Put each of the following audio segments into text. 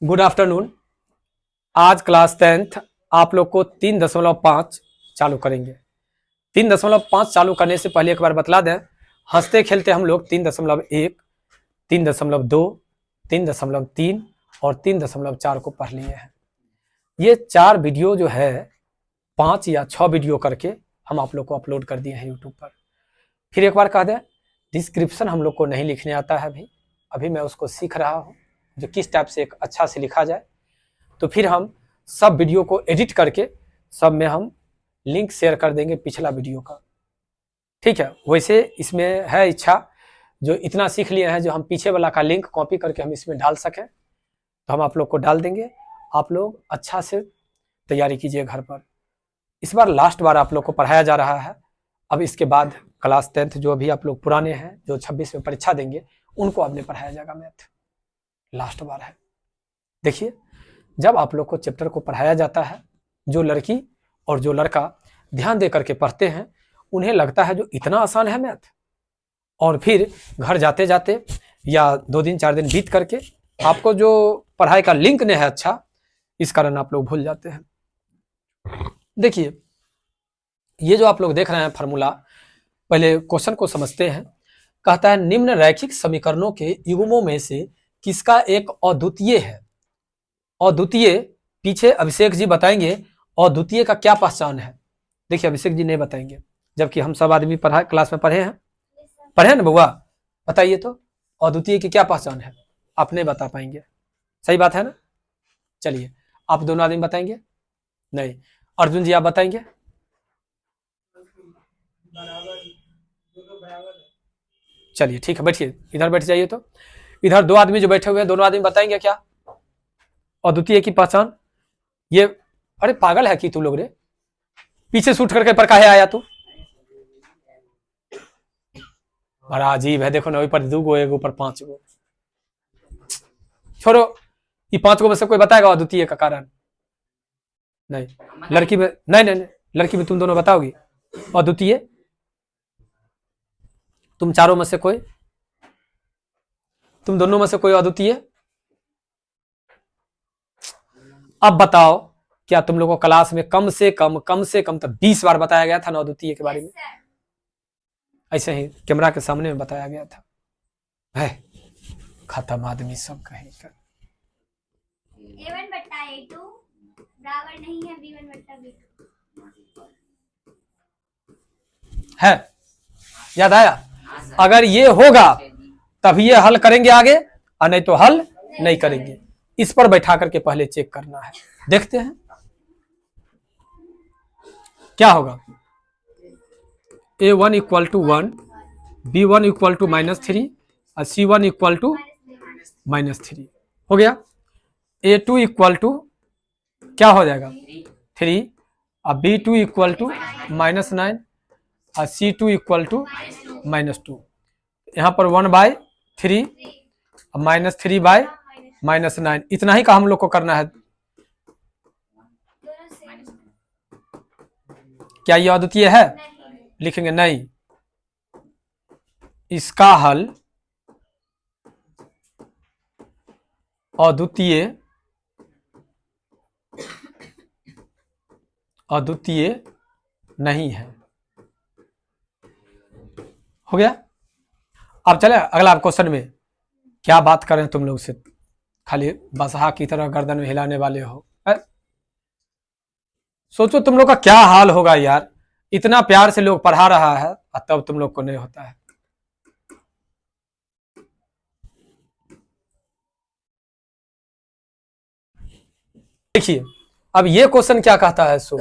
Good afternoon. आज class 10th आप लोग को 3.5 चालू करेंगे। 3.5 चालू करने से पहले एक बार बतला दें, हंसते खेलते हम लोग 3.1, 3.2, 3.3 और 3.4 को पढ़ लिए हैं। ये 4 वीडियो जो है 5 या 6 वीडियो करके हम आप लोग को अपलोड कर दिए हैं यूट्यूब पर। फिर एक बार कह दें, डिस्क्रिप्शन हम लोग को नहीं लिखने आता है अभी मैं उसको सीख रहा हूँ, जो किस टाइप से एक अच्छा से लिखा जाए। तो फिर हम सब वीडियो को एडिट करके सब में हम लिंक शेयर कर देंगे पिछला वीडियो का, ठीक है। वैसे इसमें है इच्छा, जो इतना सीख लिए हैं, जो हम पीछे वाला का लिंक कॉपी करके हम इसमें डाल सकें तो हम आप लोग को डाल देंगे। आप लोग अच्छा से तैयारी कीजिए घर पर। इस बार लास्ट बार आप लोग को पढ़ाया जा रहा है। अब इसके बाद क्लास 10th जो अभी आप लोग पुराने हैं, जो 26 में परीक्षा देंगे, उनको अब नहीं पढ़ाया जाएगा मैथ। लास्ट बार है। देखिए, जब आप लोग को चैप्टर को पढ़ाया जाता है, जो लड़की और जो लड़का ध्यान दे करके पढ़ते हैं, उन्हें लगता है जो इतना आसान है मैथ, और फिर घर जाते जाते या 2 दिन 4 दिन बीत करके आपको जो पढ़ाई का लिंक नहीं है अच्छा, इस कारण आप लोग भूल जाते हैं। देखिए, ये जो आप लोग देख रहे हैं फार्मूला, पहले क्वेश्चन को समझते हैं। कहता है निम्न रैखिक समीकरणों के युग्मों में से किसका एक अद्वितीय है। अद्वितीय पीछे अभिषेक जी बताएंगे अद्वितीय का क्या पहचान है। देखिए, अभिषेक जी नहीं बताएंगे, जबकि हम सब आदमी पढ़ा क्लास में पढ़े हैं ना बउआ। बताइए तो अद्वितीय की क्या पहचान है। आप नहीं बता पाएंगे, सही बात है ना। चलिए, आप दोनों आदमी बताएंगे। नहीं, अर्जुन जी आप बताएंगे। चलिए ठीक है, बैठिए, इधर बैठ जाइए। तो इधर 2 आदमी जो बैठे हुए हैं, दोनों आदमी बताएंगे क्या अद्वितीय की पहचान। ये अरे पागल है कि तू लोग रे, पीछे शूट करके पर काहे आया तू। बड़ा अजीब है, देखो ना, ऊपर 2 गो, एक ऊपर 5 गो। छोड़ो, ये 5 गो में से कोई बताएगा अद्वितीय का कारण। नहीं, लड़की में नहीं, लड़की में तुम दोनों बताओगी अद्वितीय। तुम चारों में से कोई, तुम दोनों में से कोई अद्वितीय। अब बताओ, क्या तुम लोगों को क्लास में कम से कम तो 20 बार बताया गया था ना अद्वितीय के बारे में। ऐसे ही कैमरा के सामने में बताया गया था। है खत्म आदमी सब कहीं का। A1 बट्टा A2 बराबर नहीं है B1 बट्टा B2 है, याद आया। अगर ये होगा तभी ये हल करेंगे आगे, और नहीं तो हल नहीं करेंगे। इस पर बैठा करके पहले चेक करना है। देखते हैं क्या होगा। A1 equal to 1, B1 equal to -3 और C1 इक्वल टू -3 हो गया। A2 इक्वल टू क्या हो जाएगा 3, और B2 इक्वल टू -9 और C2 इक्वल टू -2। यहाँ पर 1/3 और -3/-9, इतना ही का हम लोग को करना है। क्या ये अद्वितीय है। लिखेंगे नहीं, इसका हल अद्वितीय नहीं है। हो गया। अब चले अगला क्वेश्चन में। क्या बात करें तुम लोग से, खाली बसहा की तरह गर्दन में हिलाने वाले हो। सोचो तुम लोग का क्या हाल होगा यार, इतना प्यार से लोग पढ़ा रहा है और तब तुम लोग को नहीं होता है। देखिए, अब ये क्वेश्चन क्या कहता है। सो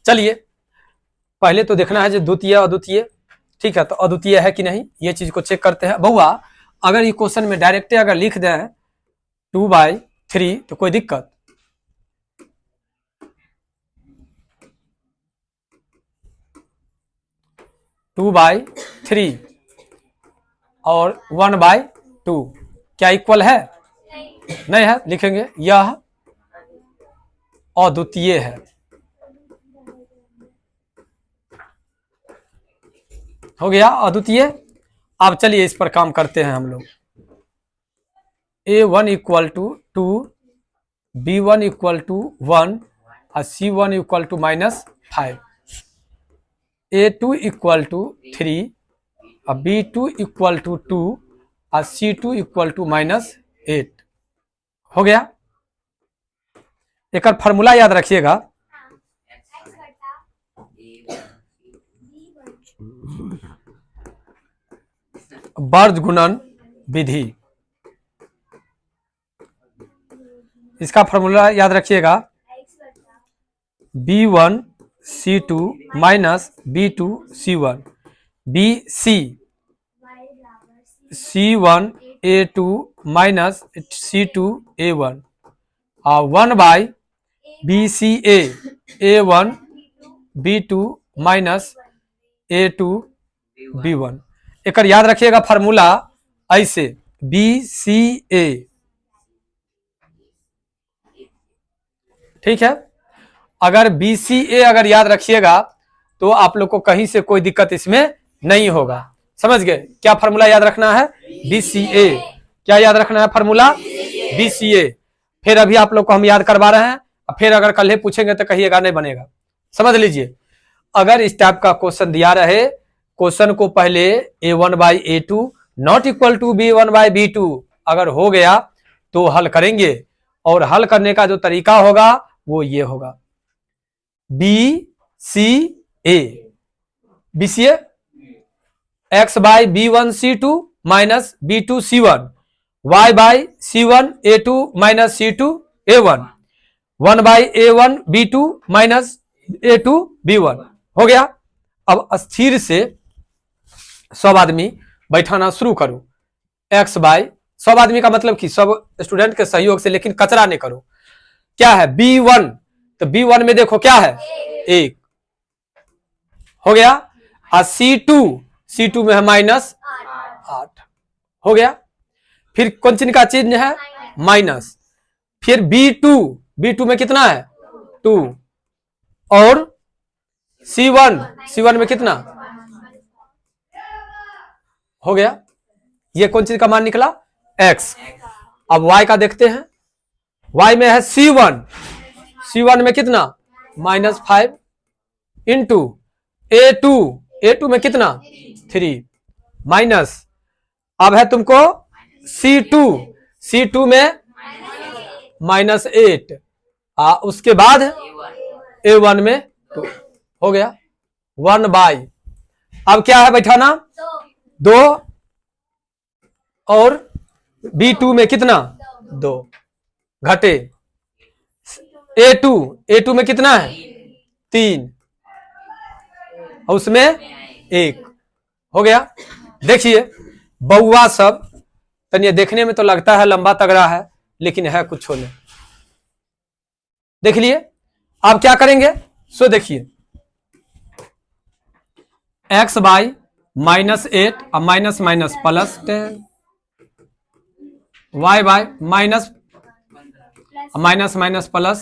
चलिए, पहले तो देखना है जो द्वितीय अद्वितीय, ठीक है। तो अद्वितीय है कि नहीं, ये चीज को चेक करते हैं। बउआ, अगर ये क्वेश्चन में डायरेक्ट अगर लिख दें 2/3 तो कोई दिक्कत। टू बाई थ्री और 1/2 क्या इक्वल है। नहीं है, लिखेंगे यह अद्वितीय है। हो गया अद्वितीय। अब चलिए इस पर काम करते हैं हम लोग। A1 equal to 2, B1 equal to 1 और C1 equal to -5, A2 equal to 3 और B2 इक्वल टू 2 और C2 इक्वल टू -8। हो गया। एक फार्मूला याद रखिएगा, x बटा वर्ग गुणन विधि। इसका फार्मूला याद रखिएगा, x बटा B1 C2 minus B2 C1, BC y बराबर C1 A2 minus C2 A1 और 1 by BCA A1 B2 minus A2 B1। एक याद रखिएगा फार्मूला ऐसे, BCA, ठीक है। अगर BCA अगर याद रखिएगा तो आप लोग को कहीं से कोई दिक्कत इसमें नहीं होगा। समझ गए? क्या फार्मूला याद रखना है? BCA। क्या याद रखना है फार्मूला? BCA। फिर अभी आप लोग को हम याद करवा रहे हैं, फिर अगर कल पूछेंगे तो कहिएगा नहीं बनेगा। समझ लीजिए, अगर इस टाइप का क्वेश्चन दिया रहे, क्वेश्चन को पहले A1 by A2 not equal to B1 by B2 अगर हो गया तो हल करेंगे, और हल करने का जो तरीका होगा वो ये होगा, BCA, BCA x by B1 C2 minus B2 C1, y by C1 A2 minus C2 A1, 1 by A1 B2 minus A2 B1। हो गया। अब स्थिर से सब आदमी बैठाना शुरू करो। x बाई, सब आदमी का मतलब कि सब स्टूडेंट के सहयोग से, लेकिन कचरा नहीं करो। क्या है B1, तो B1 में देखो क्या है, 1 हो गया। और C2 में है -8 हो गया। फिर कौन चिन्ह का चिन्ह है, माइनस। फिर B2 में कितना है, 2, और C1 में कितना हो गया। ये कौन चीज का मान निकला, x। अब y का देखते हैं, y में है C1 में कितना, -5 इंटू A2 में कितना, 3 माइनस। अब है तुमको C2 में -8, उसके बाद A1 में 2 हो गया। 1 बाई, अब क्या है बैठाना, 2, और B2 में कितना, 2 घटे। A2 में कितना है, 3, और उसमें 1 हो गया। देखिए बउआ सब तनिए देखने में तो लगता है लंबा तगड़ा है, लेकिन है कुछ नहीं। देख लिए। अब क्या करेंगे, सो देखिए, x बाई -8 और minus minus plus 10, y by minus minus plus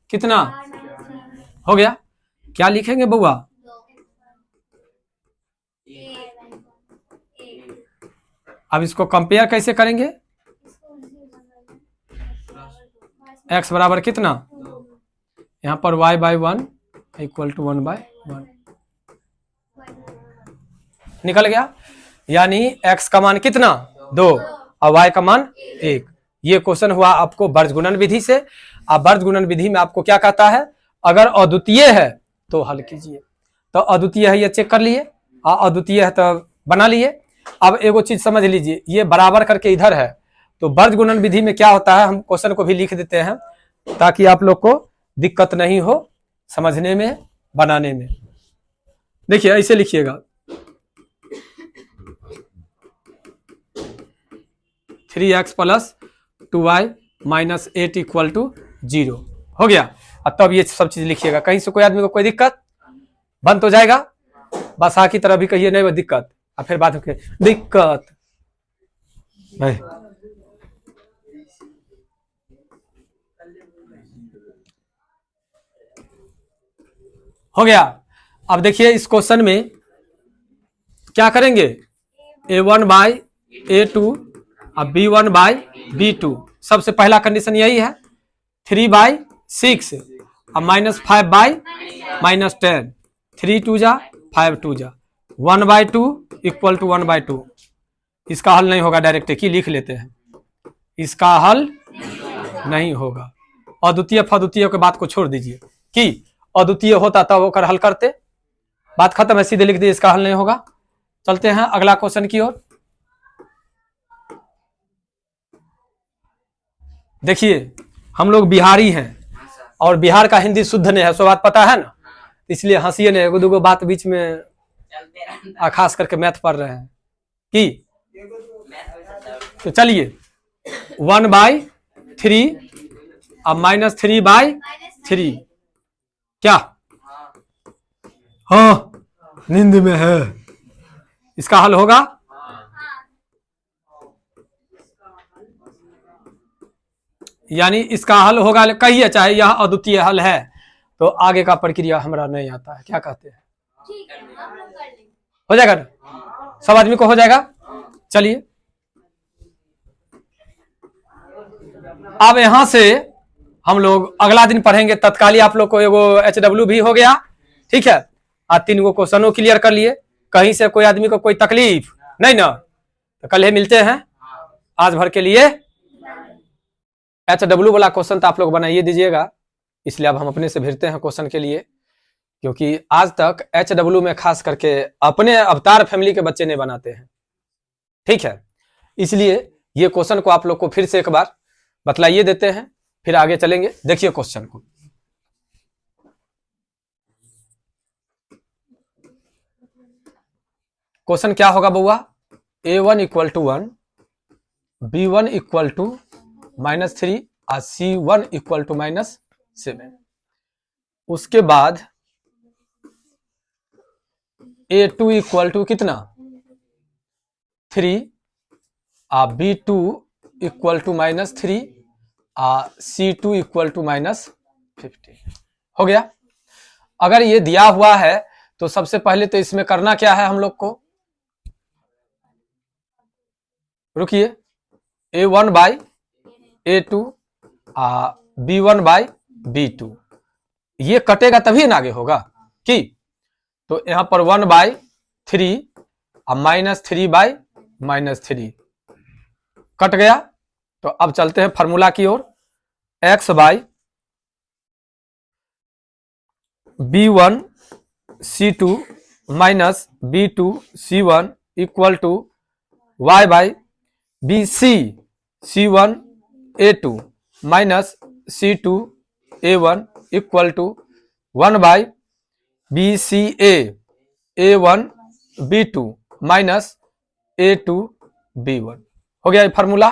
कितना हो गया। क्या लिखेंगे बउआ, अब इसको कंपेयर कैसे करेंगे, x बराबर कितना, यहां पर y by 1 equal to 1 by 1 निकल गया। यानी x का मान कितना, 2 और y का मान 1। ये क्वेश्चन हुआ आपको वर्ग गुणन विधि से। अब वर्ग गुणन विधि में आपको क्या कहता है, अगर अद्वितीय है तो हल कीजिए। तो अद्वितीय है ये चेक कर लिए, अद्वितीय है तो बना लिए। अब एगो चीज समझ लीजिए, ये बराबर करके इधर है, तो वर्ग गुणन विधि में क्या होता है, हम क्वेश्चन को भी लिख देते हैं ताकि आप लोग को दिक्कत नहीं हो समझने में, बनाने में। देखिए ऐसे लिखिएगा, 3x plus 2y minus 8 equal to 0 हो गया। और तब ये सब चीज लिखिएगा। कहीं से कोई आदमी को कोई दिक्कत, बंद हो जाएगा, बस आ की तरह भी कहिए नहीं वो दिक्कत, और फिर बात होके दिक्कत भाई। हो गया। अब देखिए इस क्वेश्चन में क्या करेंगे A1 बाई A2 और B1 बाई B2। सबसे पहला कंडीशन यही है, 3/6 और -5 बाई -10, 3 2 जा 5 2 जा 1/2 इक्वल टू 1/2। इसका हल नहीं होगा, डायरेक्ट एक ही लिख लेते हैं, इसका हल नहीं होगा। अद्वितीय फद्वितीय के बात को छोड़ दीजिए, कि अद्वितीय होता तब होकर हल करते, बात खत्म है, सीधे लिख दिए इसका हल नहीं होगा। चलते हैं अगला क्वेश्चन की ओर। देखिए हम लोग बिहारी हैं और बिहार का हिंदी शुद्ध नहीं है, सो बात पता है ना, इसलिए हंसिए नहीं, एगो दूगो बात बीच में खास करके मैथ पढ़ रहे हैं कि, तो चलिए 1/3 अब -3/3 क्या, हाँ नींद में है, इसका हल होगा। यानी इसका हल होगा, कहिए चाहे यह अद्वितीय हल है, तो आगे का प्रक्रिया हमारा नहीं आता है, क्या कहते हैं, ठीक है, हम लोग कर लेंगे। हो जाएगा ना, सब आदमी को हो जाएगा। चलिए अब यहां से हम लोग अगला दिन पढ़ेंगे तत्काली, आप लोग को एगो HW भी हो गया, ठीक है, आज 3 गो क्वेश्चनों क्लियर कर लिए, कहीं से कोई आदमी को कोई तकलीफ नहीं ना, तो कल ही मिलते हैं, आज भर के लिए HW वाला क्वेश्चन तो आप लोग बनाइए दीजिएगा, इसलिए अब हम अपने से भिड़ते हैं क्वेश्चन के लिए, क्योंकि आज तक HW में खास करके अपने अवतार फैमिली के बच्चे नहीं बनाते हैं, ठीक है, इसलिए ये क्वेश्चन को आप लोग को फिर से एक बार बतलाइए देते हैं, फिर आगे चलेंगे। देखिए क्वेश्चन को, क्वेश्चन क्या होगा बउआ, A1 equal to 1, B1 equal to -3 और C1 इक्वल टू -7। उसके बाद A2 इक्वल टू कितना 3 और B2 इक्वल टू -3 और C2 इक्वल टू -15। हो गया। अगर ये दिया हुआ है तो सबसे पहले तो इसमें करना क्या है हम लोग को, रुकिए, A1 by A2 B1 by B2, ये कटेगा तभी ना आगे होगा कि, तो यहां पर 1/3 और -3/3 कट गया। तो अब चलते हैं फॉर्मूला की ओर, x by B1 C2 minus B2 C1 equal to y by BC C1 A2 minus C2 A1 equal to 1 by BCA A1 B2 minus A2 B1। हो गया ये फार्मूला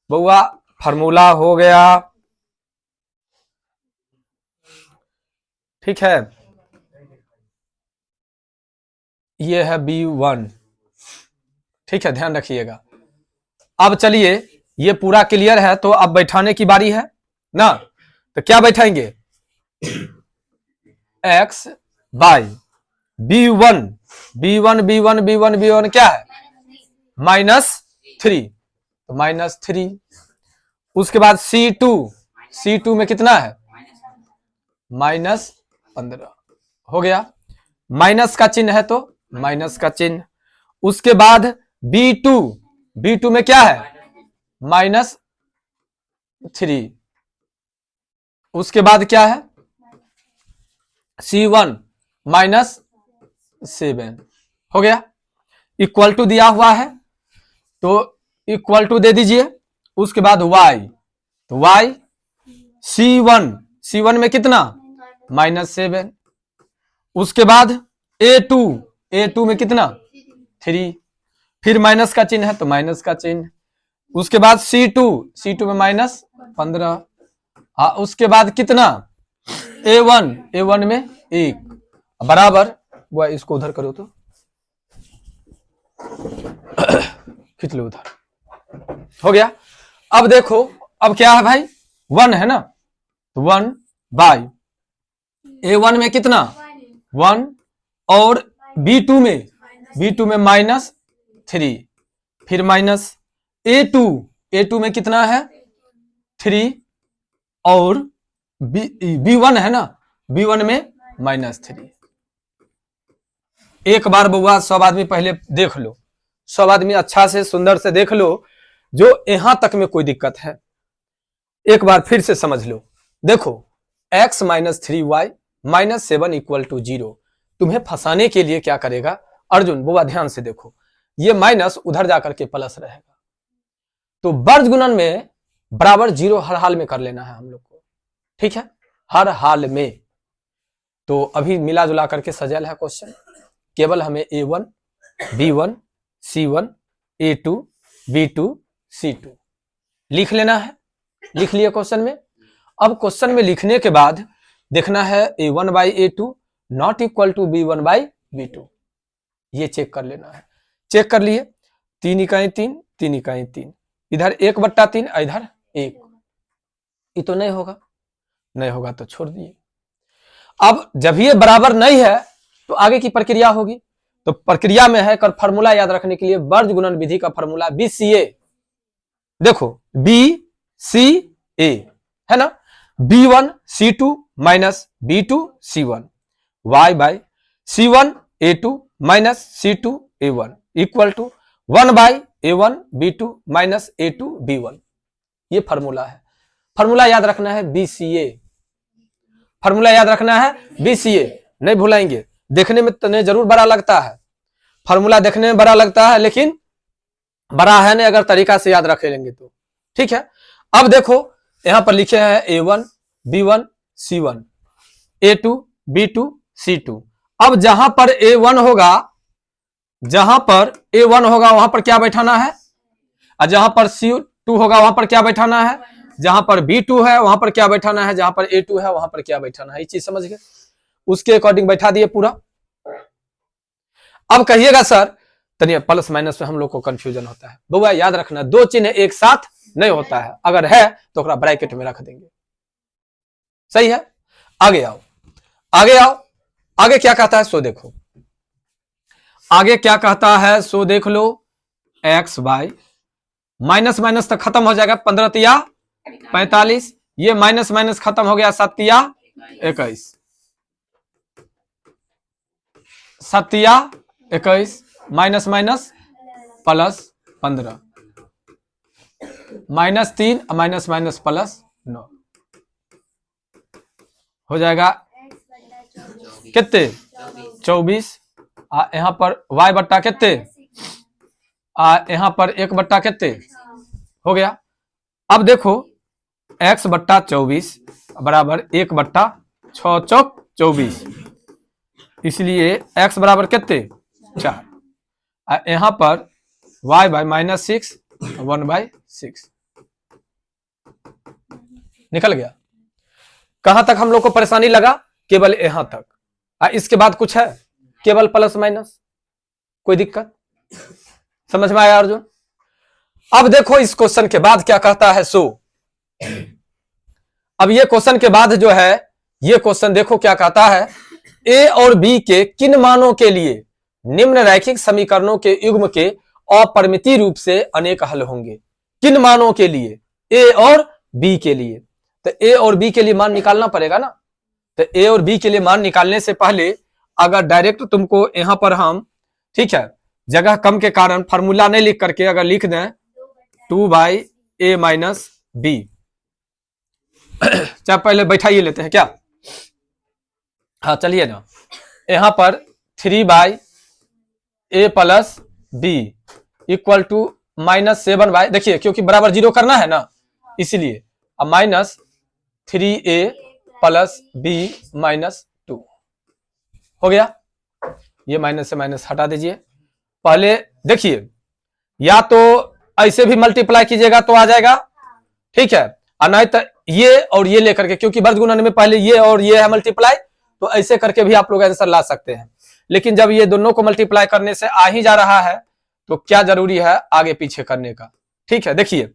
बउआ, फार्मूला हो गया, ठीक है, ये है B1, ठीक है, ध्यान रखिएगा। अब चलिए ये पूरा क्लियर है, तो अब बैठाने की बारी है ना, तो क्या बैठाएंगे, x by B1 B1 B1 B1 B1 क्या है -3, तो -3, उसके बाद C2 में कितना है -15। हो गया, माइनस का चिन्ह है तो माइनस का चिन्ह। उसके बाद B2 में क्या है -3। उसके बाद क्या है C1 -7। हो गया, इक्वल टू दिया हुआ है तो इक्वल टू दे दीजिए। उसके बाद y, तो y C1 में कितना -7। उसके बाद A2 में कितना 3, फिर माइनस का चिन्ह है तो माइनस का चिन्ह। उसके बाद C2 में -15। हाँ, उसके बाद कितना A1 में 1 बराबर, वह इसको उधर करो तो खींच लो उधर। हो गया। अब देखो, अब क्या है भाई 1 है ना, तो 1 बाई A1 में कितना 1 और B2 में B2 में -3, फिर माइनस A2 में कितना है 3 और B1 है ना, B1 में -3। एक बार बउआ सब आदमी पहले देख लो, सब आदमी अच्छा से सुंदर से देख लो, जो यहां तक में कोई दिक्कत है एक बार फिर से समझ लो। देखो x - 3y - 7 = 0 तुम्हें फंसाने के लिए क्या करेगा अर्जुन, बुआ ध्यान से देखो, ये माइनस उधर जाकर के प्लस रहेगा, तो वर्ग गुणन में बराबर 0 हर हाल में कर लेना है हम लोग को, ठीक है, हर हाल में। तो अभी मिला जुला करके सजल है क्वेश्चन, केवल हमें A1 B1 C1 A2 B2 C2 लिख लेना है। लिख लिया क्वेश्चन में। अब क्वेश्चन में लिखने के बाद देखना है A1/A2 not equal to B1/B2, ये चेक कर लेना है। चेक कर लिए, 3 इकाई 3 3 इकाई 3, इधर 1/3 इधर 1, ये तो नहीं होगा, नहीं होगा तो छोड़ दिए। अब जब ये बराबर नहीं है तो आगे की प्रक्रिया होगी, तो प्रक्रिया में है कर फॉर्मूला याद रखने के लिए वर्ग गुणन विधि का फॉर्मूला BCA। देखो BCA है ना, B1 C2 minus B2 C1 y/C1 A2 minus C2 A1 equal to 1/A1 B2 minus A2 B1। ये फॉर्मूला है, फॉर्मूला याद रखना है BCA, फॉर्मूला याद रखना है BCA, नहीं भुलाएंगे। देखने में तो नहीं जरूर बड़ा लगता है, फॉर्मूला देखने में बड़ा लगता है लेकिन बड़ा है नहीं अगर तरीका से याद रख लेंगे तो, ठीक है। अब देखो यहां पर लिखे हैं A1 B1 C1 A2 B2 C2। अब जहां पर A1 होगा, जहां पर A1 होगा वहां पर क्या बैठाना है, और जहां पर C2 होगा वहां पर क्या बैठाना है, जहां पर B2 है वहां पर क्या बैठाना है, जहां पर A2 है वहां पर क्या बैठाना है, ये चीज समझ गए, उसके अकॉर्डिंग बैठा दिए पूरा। अब कहिएगा सर तनिए प्लस माइनस में हम लोग को कंफ्यूजन होता है, बउआ याद रखना दो चिन्ह एक साथ नहीं होता है, अगर है तो ब्रैकेट में रख देंगे, सही है। आगे आओ, आगे आओ, आगे क्या कहता है सो देखो, आगे क्या कहता है सो देख लो। x बाई माइनस माइनस तक खत्म हो जाएगा, 15 तिया 45, ये माइनस माइनस खत्म हो गया, 7 तिया 21, 7 तिया 21 minus minus plus 15, -3 minus minus plus 9 हो जाएगा कितने 24, यहां पर y बट्टा कितने, यहां पर 1 बट्टा कितने हो गया। अब देखो x बट्टा 24 बराबर 1 बट्टा 6 चौक 24, इसलिए x बराबर कितने 4, यहां पर y/-6 1/6 निकल गया। कहां तक हम लोग को परेशानी लगा, केवल यहां तक, इसके बाद कुछ है केवल प्लस माइनस, कोई दिक्कत समझ में आया अर्जुन। अब देखो इस क्वेश्चन के बाद क्या कहता है सो, अब ये क्वेश्चन के बाद जो है ये क्वेश्चन देखो क्या कहता है, a और b के किन मानों के लिए निम्न रैखिक समीकरणों के युग्म के अपरिमितीय रूप से अनेक हल होंगे, किन मानों के लिए a और b के लिए, तो a और b के लिए मान निकालना पड़ेगा ना, तो a और b के लिए मान निकालने से पहले अगर डायरेक्ट तुमको यहां पर हम, ठीक है, जगह कम के कारण फार्मूला नहीं लिख करके अगर लिख दें 2/a माइनस b, चाहे पहले बैठाइए लेते हैं क्या, हाँ चलिए ना, यहां पर 3/a plus b equal to -7 देखिए क्योंकि बराबर 0 करना है ना इसलिए, अब -3a प्लस b -2 हो गया। ये माइनस से माइनस हटा दीजिए, पहले देखिए या तो ऐसे भी मल्टीप्लाई कीजिएगा तो आ जाएगा, ठीक है, और नहीं तो ये और ये लेकर के, क्योंकि वर्ग गुणन में पहले ये और ये है मल्टीप्लाई, तो ऐसे करके भी आप लोग आंसर ला सकते हैं। लेकिन जब ये दोनों को मल्टीप्लाई करने से आ ही जा रहा है तो क्या जरूरी है आगे पीछे करने का, ठीक है। देखिए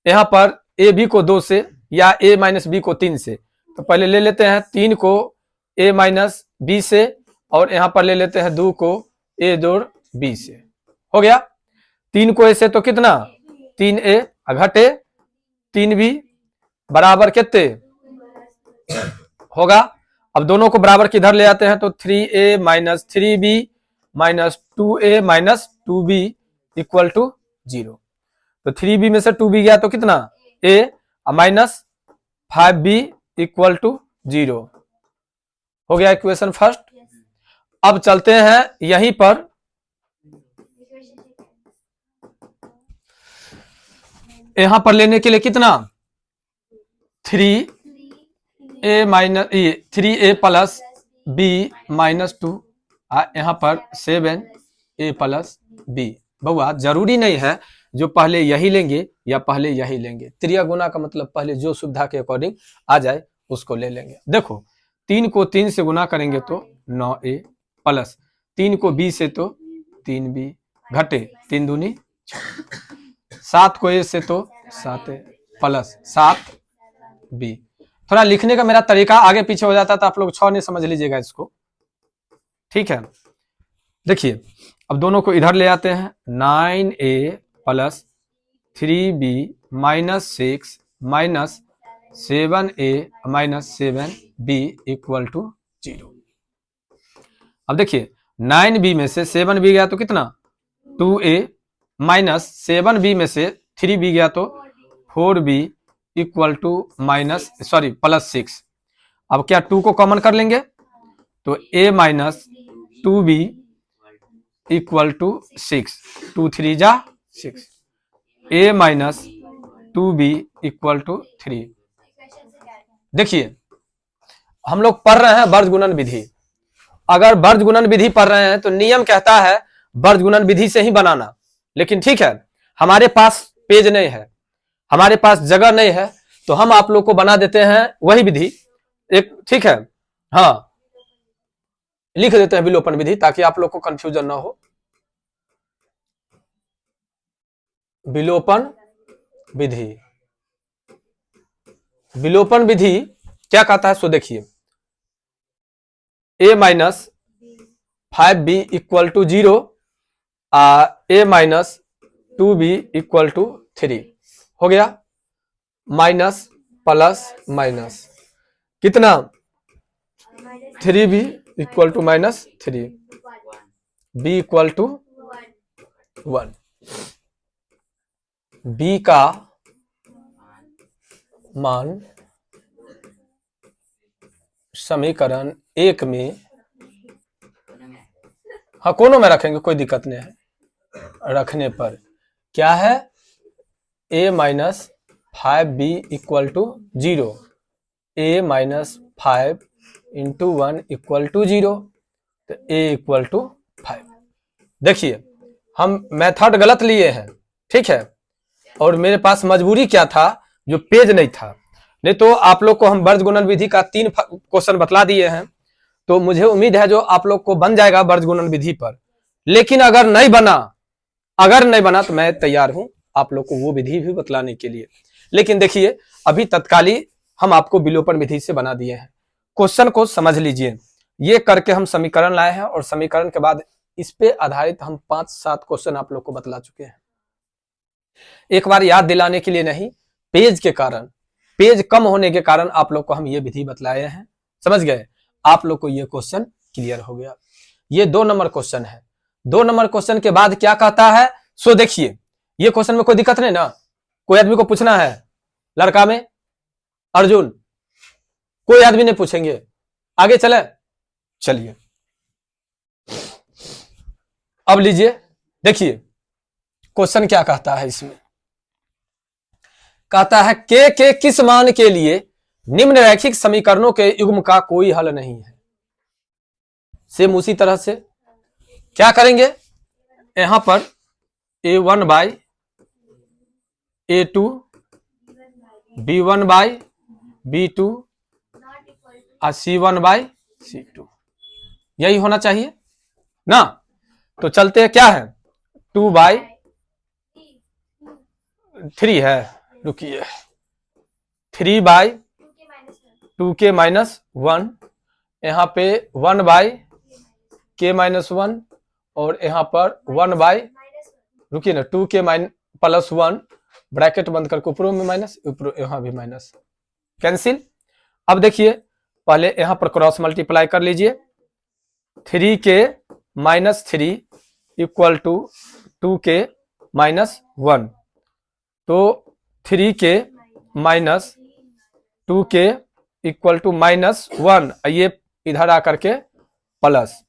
यहां पर ए बी को 2 से या a माइनस बी को 3 से, तो पहले ले लेते हैं 3 को a माइनस बी से, और यहां पर ले लेते हैं 2 को a जोड़ बी से। हो गया, 3 को ए से तो कितना 3a घटे 3b बराबर कितने होगा। अब दोनों को बराबर किधर ले आते हैं तो 3a minus 3b minus 2a minus 2b equal to 0। तो 3b में से 2b गया तो कितना a minus 5b equal to 0। हो गया इक्वेशन फर्स्ट। अब चलते हैं यहीं पर यहां पर लेने के लिए कितना 3a minus 3a plus b minus 2 यहां पर 7a प्लस b। बउआ जरूरी नहीं है जो पहले यही लेंगे या पहले यही लेंगे, त्रिया गुना का मतलब पहले जो सुविधा के अकॉर्डिंग आ जाए उसको ले लेंगे। देखो 3 को 3 से गुना करेंगे तो 9a प्लस 3 को b से तो 3b घटे 3 दूनी 7 को a से तो 7a प्लस 7b। थोड़ा लिखने का मेरा तरीका आगे पीछे हो जाता तो आप लोग 6 नहीं समझ लीजिएगा इसको, ठीक है। देखिए अब दोनों को इधर ले आते हैं 9a plus 3b minus 6 minus 7a minus 7b equal to 0। अब देखिए 9b में से 7b गया तो कितना 2a माइनस 7b में से 3b गया तो 4b इक्वल टू प्लस 6। अब क्या 2 को कॉमन कर लेंगे तो a minus 2b equal to 6, 2 3 जा 6, a minus 2b equal to 3। देखिए हम लोग पढ़ रहे हैं वर्ग गुणन विधि। अगर वर्ग गुणन विधि पढ़ रहे हैं तो नियम कहता है वर्ग गुणन विधि से ही बनाना, लेकिन ठीक है हमारे पास पेज नहीं है, हमारे पास जगह नहीं है, तो हम आप लोग को बना देते हैं वही विधि एक, ठीक है। हाँ लिख देते हैं विलोपन विधि ताकि आप लोग को कंफ्यूजन ना हो। विलोपन विधि, विलोपन विधि क्या कहता है सो देखिए a minus 5b equal to 0 a minus 2b equal to 3। हो गया माइनस प्लस माइनस कितना 3b equal to minus 3 b equal to 1। b का मान समीकरण 1 में, हाँ कोनों में रखेंगे कोई दिक्कत नहीं है, रखने पर क्या है a minus 5b equal to 0, a minus 5 into 1 equal to 0, तो a इक्वल टू 5। देखिए हम मेथड गलत लिए हैं, ठीक है, और मेरे पास मजबूरी क्या था जो पेज नहीं था, नहीं तो आप लोग को हम वर्ग गुणन विधि का 3 क्वेश्चन बतला दिए हैं, तो मुझे उम्मीद है जो आप लोग को बन जाएगा वर्ग गुणन विधि पर। लेकिन अगर नहीं बना तो मैं तैयार हूं आप लोग को वो विधि भी बतलाने के लिए। लेकिन देखिए अभी तत्कालीन हम आपको विलोपन विधि से बना दिए हैं। क्वेश्चन को समझ लीजिए, ये करके हम समीकरण लाए हैं और समीकरण के बाद इस पे आधारित हम 5-7 क्वेश्चन आप लोग को बतला चुके हैं। एक बार याद दिलाने के लिए नहीं, पेज के कारण, पेज कम होने के कारण आप लोग को हम ये विधि बतलाए हैं, समझ गए। आप लोग को ये क्वेश्चन क्लियर हो गया। ये 2 नंबर क्वेश्चन है। 2 नंबर क्वेश्चन के बाद क्या कहता है सो देखिए, ये क्वेश्चन में कोई दिक्कत नहीं ना, कोई आदमी को पूछना है लड़का में अर्जुन, कोई आदमी नहीं पूछेंगे, आगे चले। चलिए अब लीजिए, देखिए क्वेश्चन क्या कहता है। इसमें कहता है के किस मान के लिए निम्न रैखिक समीकरणों के युग्म का कोई हल नहीं है। सेम उसी तरह से क्या करेंगे, यहां पर a1 by a2 b1 by b2 और c1 बाई c2, यही होना चाहिए ना। तो चलते हैं, क्या है 2 बाई 3 है, रुकिए 3 बाई 2k माइनस 1, यहाँ पे 1 बाई k माइनस 1 और यहाँ पर 1 बाई, रुकिए ना, 2k प्लस 1, ब्रैकेट बंद करके ऊपरों में माइनस, ऊपर यहाँ भी माइनस, कैंसिल। अब देखिए पहले यहाँ पर क्रॉस मल्टीप्लाई कर लीजिए, 3k minus 3 equal to 2k minus 1, तो 3k minus 2k equal to minus 1, ये इधर आकर के प्लस,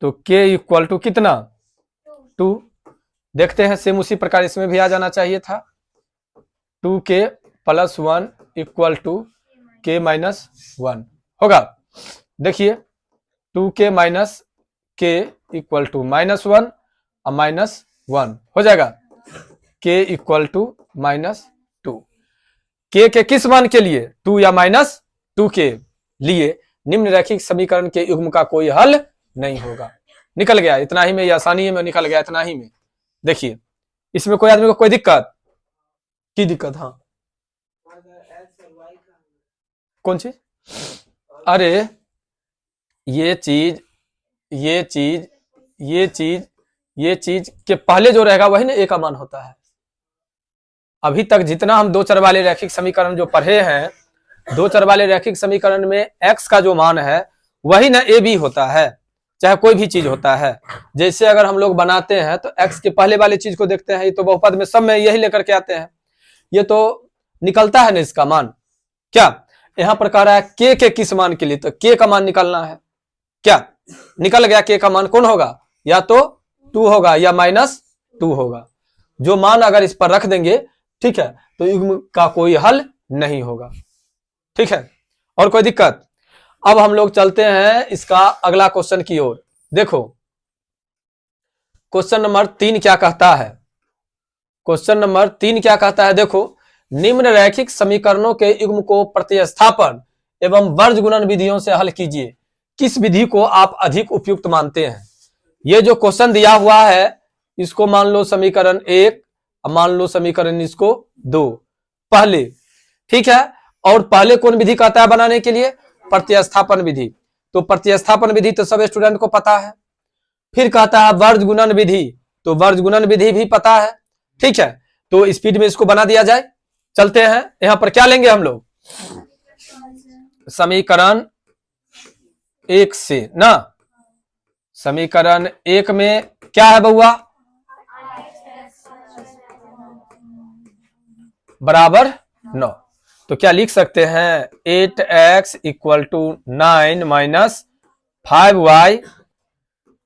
तो k इक्वल टू कितना 2। देखते हैं सेम उसी प्रकार इसमें भी आ जाना चाहिए था, 2k plus 1 equal to k minus 1 होगा। देखिए 2k minus k equal to minus 1 और माइनस 1 हो जाएगा, k equal to minus 2। k के किस मान के लिए, 2 या माइनस 2 के लिए निम्न रैखिक समीकरण के युग्म का कोई हल नहीं होगा। निकल गया, इतना ही में, ये आसानी में निकल गया, इतना ही में। देखिए इसमें कोई आदमी को कोई दिक्कत की दिक्कत, हाँ कौन चीज, अरे ये चीज ये चीज ये चीज ये चीज के पहले जो रहेगा वही ना ए का मान होता है। अभी तक जितना हम दो चर वाले रैखिक समीकरण जो पढ़े हैं, दो चर वाले रैखिक समीकरण में x का जो मान है वही ना ए बी होता है, चाहे कोई भी चीज होता है। जैसे अगर हम लोग बनाते हैं तो x के पहले वाली चीज को देखते हैं, ये तो बहुपद में सब में यही लेकर के आते हैं, ये तो निकलता है ना इसका मान। क्या यहाँ पर कह रहा है k के किस मान के लिए, तो k का मान निकालना है। क्या निकल गया, k का मान कौन होगा, या तो 2 होगा या माइनस 2 होगा। जो मान अगर इस पर रख देंगे, ठीक है, तो युग्म का कोई हल नहीं होगा। ठीक है, और कोई दिक्कत। अब हम लोग चलते हैं इसका अगला क्वेश्चन की ओर। देखो क्वेश्चन नंबर 3 क्या कहता है, क्वेश्चन नंबर 3 क्या कहता है, देखो निम्न रैखिक समीकरणों के युग्म को प्रतिस्थापन एवं वर्ज गुणन विधियों से हल कीजिए, किस विधि को आप अधिक उपयुक्त मानते हैं। ये जो क्वेश्चन दिया हुआ है इसको मान लो समीकरण 1, मान लो समीकरण इसको 2 पहले, ठीक है। और पहले कौन विधि कहता है बनाने के लिए, प्रतिस्थापन विधि। तो प्रतिस्थापन विधि तो सब स्टूडेंट को पता है। फिर कहता है वर्ज गुणन विधि, तो वर्ज गुणन विधि भी पता है, ठीक है। तो स्पीड में इसको बना दिया जाए। चलते हैं, यहां पर क्या लेंगे हम लोग, समीकरण 1 से ना, समीकरण 1 में क्या है बउआ, बराबर 9। तो क्या लिख सकते हैं, 8x equal to 9 minus 5y,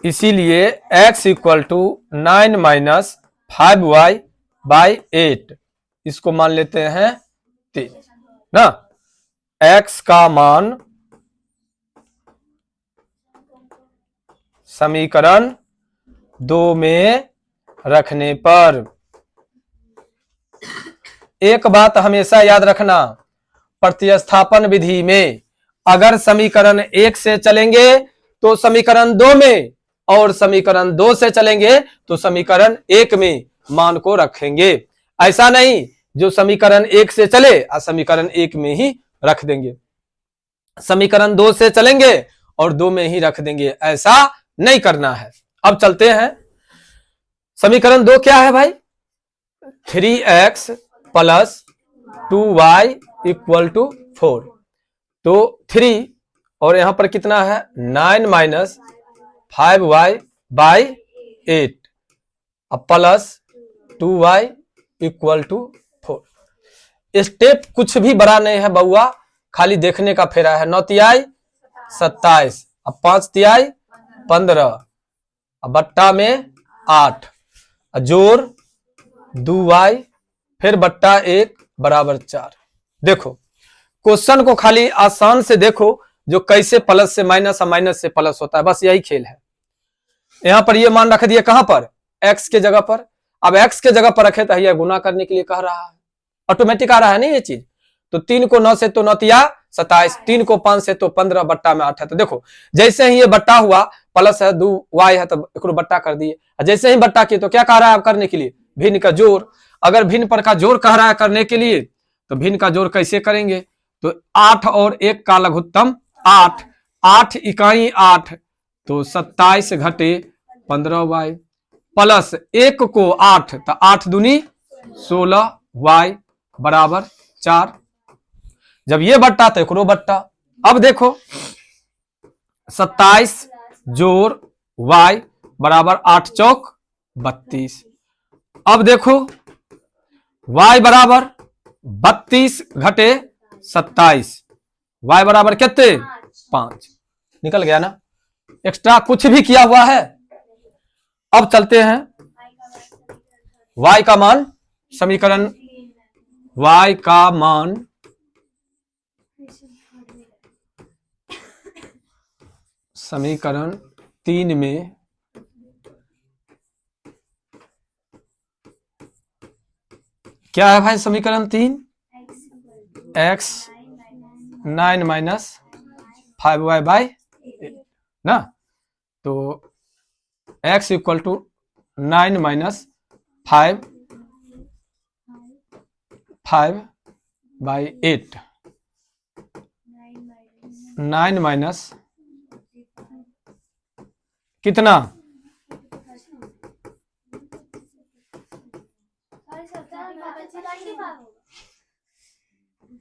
इसीलिए x equal to 9 minus 5y by 8, इसको मान लेते हैं 3 ना। x का मान समीकरण 2 में रखने पर, एक बात हमेशा याद रखना, प्रतिस्थापन विधि में अगर समीकरण 1 से चलेंगे तो समीकरण 2 में, और समीकरण 2 से चलेंगे तो समीकरण 1 में मान को रखेंगे। ऐसा नहीं जो समीकरण 1 से चले और समीकरण 1 में ही रख देंगे, समीकरण 2 से चलेंगे और 2 में ही रख देंगे, ऐसा नहीं करना है। अब चलते हैं, समीकरण 2 क्या है भाई, 3x plus 2y equal to 4, तो 3 और यहां पर कितना है 9 माइनस 5y बाई 8 अब plus 2y equal to 4। Step कुछ भी बड़ा नहीं है बउआ, खाली देखने का फेरा है। 9 तिहाई 27, अब 5 तिहाई 15, अब बट्टा में 8, जोड़ 2y, फिर बट्टा 1 बराबर 4। देखो क्वेश्चन को खाली आसान से देखो, जो कैसे प्लस से माइनस और माइनस से प्लस होता है, बस यही खेल है। यहां पर ये मान रख दिए कहां पर, x के जगह पर। अब x के जगह पर रखे तो यह गुना करने के लिए कह रहा है, ऑटोमेटिक आ रहा है नहीं ये चीज। तो 3 को 9 से तो 9 तिया 27, 3 को 5 से तो 15, बट्टा में 8 है। तो देखो जैसे ही ये बट्टा हुआ, प्लस है 2y है तो एक बट्टा कर दिए, जैसे ही बट्टा किए तो क्या कह रहा है करने के लिए, भिन्न का जोड़। अगर भिन्न पर का जोड़ कह रहा है करने के लिए तो भिन्न का जोड़ कैसे करेंगे, तो 8 और 1 का लघुत्तम 8, 8 इकाई 8, तो 27 घटे 15y प्लस 1 को 8, तो 8 दूनी 16y बराबर 4। जब ये बट्टा तो एकरो बट्टा। अब देखो 27 जोड़ y बराबर 8 चौक 32। अब देखो y बराबर 32 घटे 27, y बराबर कितने 5। निकल गया ना, एक्स्ट्रा कुछ भी किया हुआ है। अब चलते हैं y का मान, समीकरण y का मान समीकरण 3 में क्या है भाई? समीकरण 3 x 9 माइनस 5y बाई ना, तो x equal to 9 minus 5 by 8, 9 minus कितना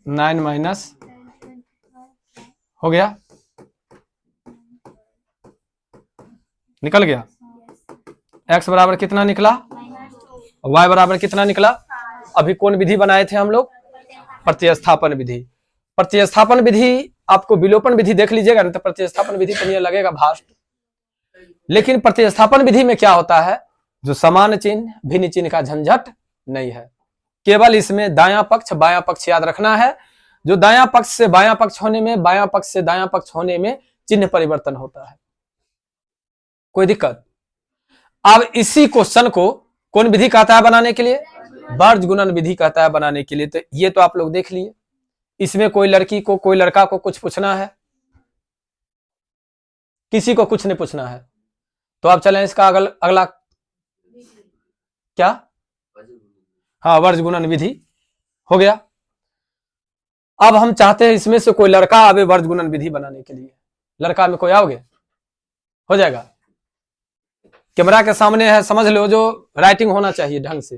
9 माइनस हो गया, निकल गया। x बराबर कितना निकला, y बराबर कितना निकला। अभी कौन विधि बनाए थे हम लोग? प्रतिस्थापन विधि। प्रतिस्थापन विधि आपको विलोपन विधि देख लीजिएगा ना, तो प्रतिस्थापन विधि तो ये लगेगा भास्ट, लेकिन प्रतिस्थापन विधि में क्या होता है, जो समान चिन्ह भिन्न चिन्ह का झंझट नहीं है। केवल इसमें दायां पक्ष बायां पक्ष याद रखना है। जो दायां पक्ष से बायां पक्ष होने में, बायां पक्ष से दायां पक्ष होने में चिन्ह परिवर्तन होता है। कोई दिक्कत? अब इसी क्वेश्चन को कौन विधि कहता है बनाने के लिए? वर्ज गुणन विधि कहता है बनाने के लिए। तो ये तो आप लोग देख लिए। इसमें कोई लड़की को, कोई लड़का को कुछ पूछना है? किसी को कुछ नहीं पूछना है। तो आप चलें इसका अगला क्या? हाँ, वर्ज गुणन विधि हो गया। अब हम चाहते हैं इसमें से कोई लड़का आवे वर्ज गुणन विधि बनाने के लिए। लड़का में कोई आओगे? हो जाएगा। कैमरा के सामने है, समझ लो, जो राइटिंग होना चाहिए ढंग से।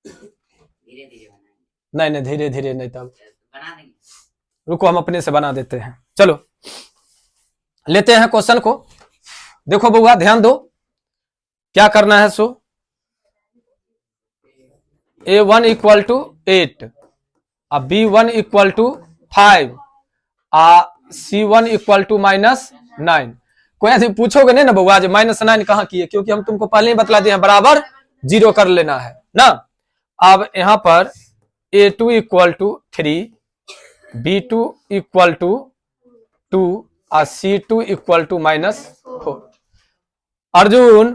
धीरे धीरे नहीं धीरे धीरे नहीं, तब बना देंगे। रुको हम अपने से बना देते हैं। चलो लेते हैं क्वेश्चन को। देखो बउआ ध्यान दो, क्या करना है। So a1 equal to 8, b1 equal to 5, c1 equal to -9। कोई ऐसे पूछोगे नहीं ना बउआ, जो -9 कहाँ किए, क्योंकि हम तुमको पहले ही बतला दिए हैं, बराबर 0 कर लेना है ना। अब यहां पर a2 equal to 3, b2 equal to 2 और c2 इक्वल टू -4। अर्जुन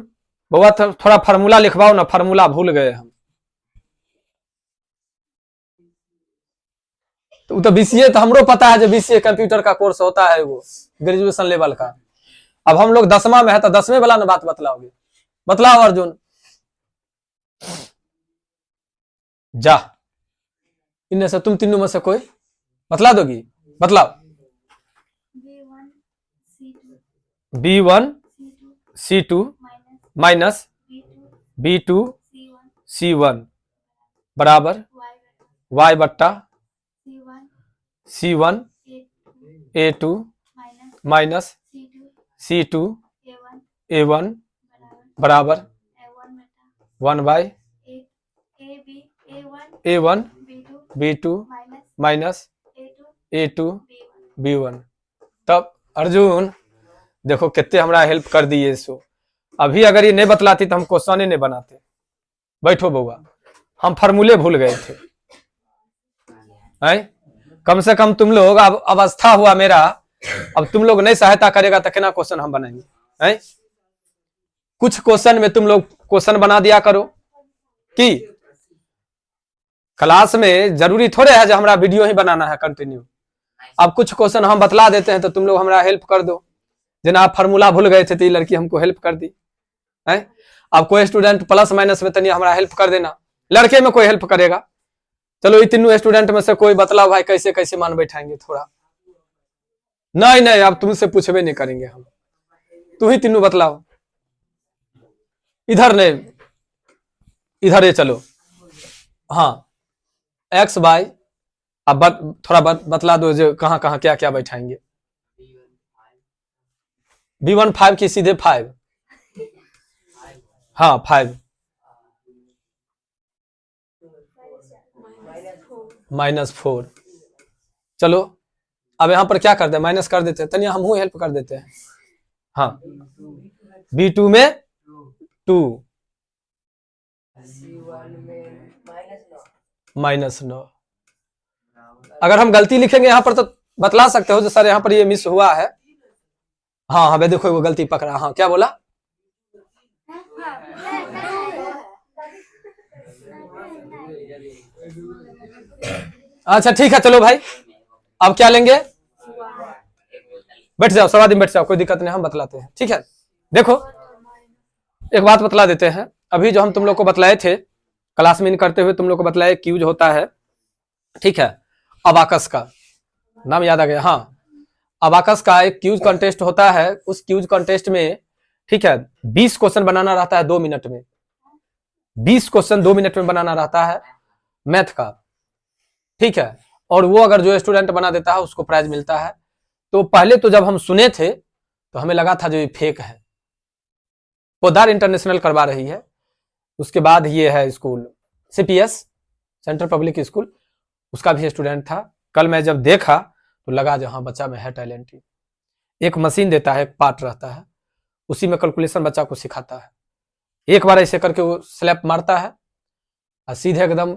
बउआ थोड़ा फार्मूला लिखवाओ ना, फार्मूला भूल गए हम। तो बीसीए तो हमरो पता है, जो बीसीए कंप्यूटर का कोर्स होता है वो ग्रेजुएशन लेवल का। अब हम लोग 10वां में है, तो 10वें वाला ना बात बतलाओगे। बतलाओ अर्जुन, जा इनमें से तुम तीनों में से कोई बतला दोगी? बतलाओ। b1 c2 minus b2 c1 बराबर y बट्टा c1 a2 minus c2 a1 बराबर 1 by a1 b2 minus a2 b1। तब अर्जुन देखो कितने हमरा हेल्प कर दिए। सो अभी अगर ये नहीं बतलाती तो हम क्वेश्चन ही नहीं बनाते। बैठो बउआ, हम फार्मूले भूल गए थे। कम से कम तुम लोग, अब अवस्था हुआ मेरा, अब तुम लोग नहीं सहायता करेगा तो कितना क्वेश्चन हम बनाएंगे? कुछ क्वेश्चन में तुम लोग क्वेश्चन बना दिया करो। कि क्लास में जरूरी थोड़े है जो हमारा वीडियो ही बनाना है कंटिन्यू। अब कुछ क्वेश्चन हम बतला देते हैं तो तुम लोग हमारा हेल्प कर दो। जिन्हें आप फार्मूला भूल गए थे तो ये लड़की हमको हेल्प कर दी है। अब कोई स्टूडेंट प्लस माइनस में तनिया हमारा हेल्प कर देना। लड़के में कोई हेल्प करेगा? चलो ये तीनों स्टूडेंट में से कोई बतलाओ भाई, कैसे कैसे मान बैठाएंगे थोड़ा। नहीं अब तुमसे पूछबे नहीं करेंगे हम, तू ही तीनों बतलाओ। इधर नहीं, इधर ये चलो। हाँ, एक्स वाई। अब थोड़ा बतला दो जो कहाँ कहाँ क्या क्या बैठाएंगे। B1 5 की सीधे 5। हाँ 5 -4। चलो अब यहां पर क्या कर दे, माइनस कर देते हैं, तनिया हम हेल्प कर देते हैं। हाँ, B2 में 2 -9। अगर हम गलती लिखेंगे यहाँ पर तो बतला सकते हो जो सर यहाँ पर ये मिस हुआ है। हाँ हाँ, देखो वो गलती पकड़ा। हाँ क्या बोला? अच्छा ठीक है, चलो भाई अब क्या लेंगे? बैठ जाओ, सब आदमी बैठ जाओ, कोई दिक्कत नहीं, हम बतलाते हैं। ठीक है, देखो एक बात बतला देते हैं। अभी जो हम तुम लोग को बतलाए थे क्लास में करते हुए, तुम लोग को बतलाए क्यूज होता है, ठीक है, अबाकस का नाम याद आ गया। हाँ, अबाकस का एक क्यूज कंटेस्ट होता है। उस क्यूज कंटेस्ट में, ठीक है, 20 क्वेश्चन बनाना रहता है 2 मिनट में। 20 क्वेश्चन 2 मिनट में बनाना रहता है मैथ का, ठीक है। और वो अगर जो स्टूडेंट बना देता है उसको प्राइज मिलता है। तो पहले तो जब हम सुने थे तो हमें लगा था जो ये फेक है, पोद्दार इंटरनेशनल करवा रही है। उसके बाद ये है school CPS, central public school, उसका भी स्टूडेंट था। कल मैं जब देखा तो लगा जो हाँ बच्चा में है टैलेंट। एक मशीन देता है, एक पार्ट रहता है, उसी में कैलकुलेशन बच्चा को सिखाता है। एक बार ऐसे करके वो स्लैप मारता है और सीधे एकदम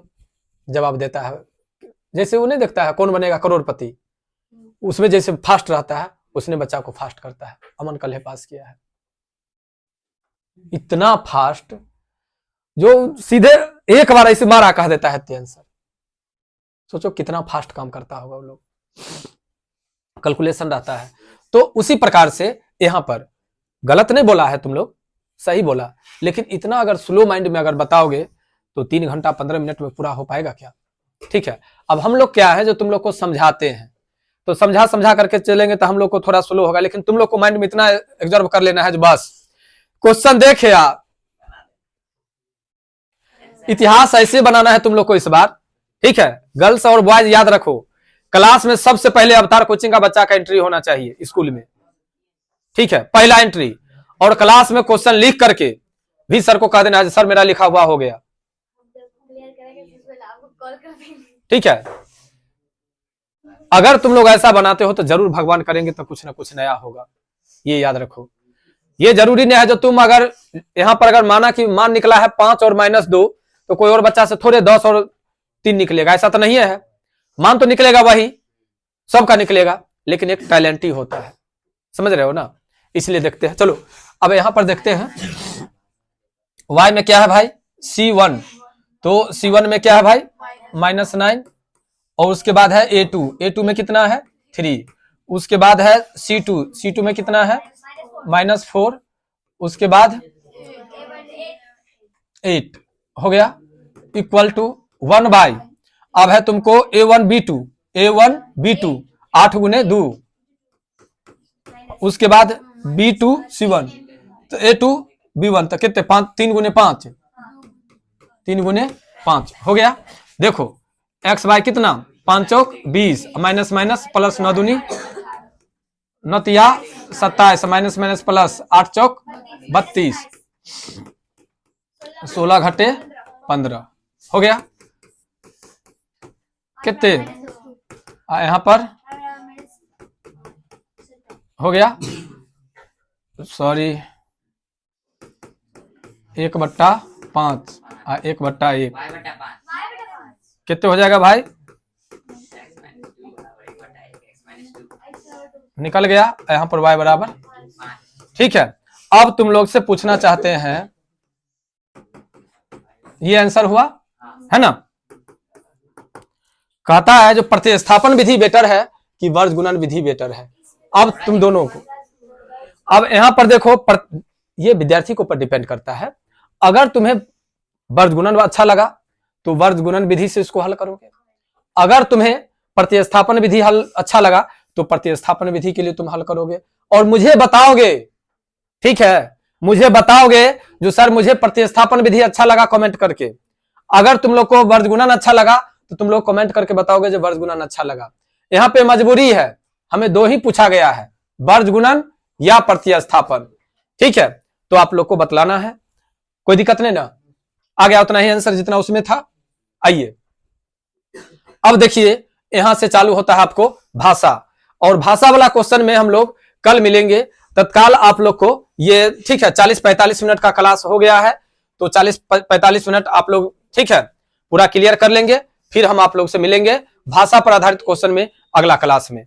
जवाब देता है। जैसे वो नहीं देखता है कौन बनेगा करोड़पति, उसमें जैसे फास्ट रहता है उसने बच्चा को फास्ट करता है। अमन कल है पास किया है, इतना फास्ट जो सीधे एक बार ऐसे मारा कह देता है आंसर। सोचो कितना फास्ट काम करता होगा वो लोग, कैलकुलेशन रहता है। तो उसी प्रकार से यहां पर गलत नहीं बोला है तुम लोग, सही बोला, लेकिन इतना अगर स्लो माइंड में अगर बताओगे तो 3 घंटा 15 मिनट में पूरा हो पाएगा क्या? ठीक है, अब हम लोग क्या है जो तुम लोग को समझाते हैं, तो समझा करके चलेंगे तो हम लोग को थोड़ा स्लो होगा, लेकिन तुम लोग को माइंड में इतना एब्जॉर्ब कर लेना है जो बस क्वेश्चन देखे आप, इतिहास ऐसे बनाना है तुम लोग को इस बार। ठीक है, गर्ल्स और बॉयज याद रखो, क्लास में सबसे पहले अवतार कोचिंग का बच्चा का एंट्री होना चाहिए स्कूल में। ठीक है, पहला एंट्री, और क्लास में क्वेश्चन लिख करके भी सर को कह देना सर मेरा लिखा हुआ हो गया। ठीक है, अगर तुम लोग ऐसा बनाते हो तो जरूर भगवान करेंगे तो कुछ ना कुछ नया होगा, ये याद रखो। ये जरूरी नहीं है जो तुम अगर यहां पर अगर माना कि मान निकला है 5 और -2 तो कोई और बच्चा से थोड़े 10 और 3 निकलेगा, ऐसा तो नहीं है। मान तो निकलेगा वही, सबका निकलेगा, लेकिन एक टैलेंट ही होता है, समझ रहे हो ना? इसलिए देखते हैं। चलो अब यहां पर देखते हैं y में क्या है भाई, C1, तो C1 में क्या है भाई -9, और उसके बाद है A2 में कितना है 3, उसके बाद है C2 में कितना है -4, उसके बाद 8 हो गया, इक्वल टू 1/, अब है तुमको A1 B2 8 गुने 2, उसके बाद B2 C1, तो A2 B1, तो कितने 5, 3 गुने 5, 3 गुने 5 हो गया। देखो x y कितना 5 चौक 20, माइनस माइनस प्लस 9 दूनी 27, माइनस माइनस प्लस 8 चौक 32, 16 घटे 15 हो गया। कितने यहां पर हो गया, सॉरी 1/5 1/1, कितने हो जाएगा भाई, निकल गया यहां पर y बराबर। ठीक है, अब तुम लोग से पूछना चाहते हैं, ये आंसर हुआ है ना? कहता है जो प्रतिस्थापन विधि बेटर है कि वर्ग गुणन विधि बेटर है। अब तुम दोनों को, अब यहां पर देखो ये विद्यार्थी के ऊपर डिपेंड करता है। अगर तुम्हें वर्ग गुणन अच्छा लगा तो वर्ग गुणन विधि से इसको हल करोगे, अगर तुम्हें प्रतिस्थापन विधि हल अच्छा लगा तो प्रतिस्थापन विधि के लिए तुम हल करोगे और मुझे बताओगे। ठीक है, मुझे बताओगे जो सर मुझे प्रतिस्थापन विधि अच्छा लगा, कमेंट करके। अगर तुम लोग को वर्ग गुणन अच्छा लगा तो तुम लोग कमेंट करके बताओगे जो वर्ग गुणन अच्छा लगा। यहाँ पे मजबूरी है, हमें दो ही पूछा गया है, वर्ग गुणन या प्रतिस्थापन। ठीक है, तो आप लोग को बतलाना है, कोई दिक्कत नहीं ना। आ गया उतना ही आंसर जितना उसमें था। आइए अब देखिए, यहां से चालू होता है आपको भाषा, और भाषा वाला क्वेश्चन में हम लोग कल मिलेंगे। तत्काल आप लोग को ये ठीक है 40-45 मिनट का क्लास हो गया है, तो 40-45 मिनट आप लोग ठीक है पूरा क्लियर कर लेंगे। फिर हम आप लोग से मिलेंगे भाषा पर आधारित क्वेश्चन में अगला क्लास में।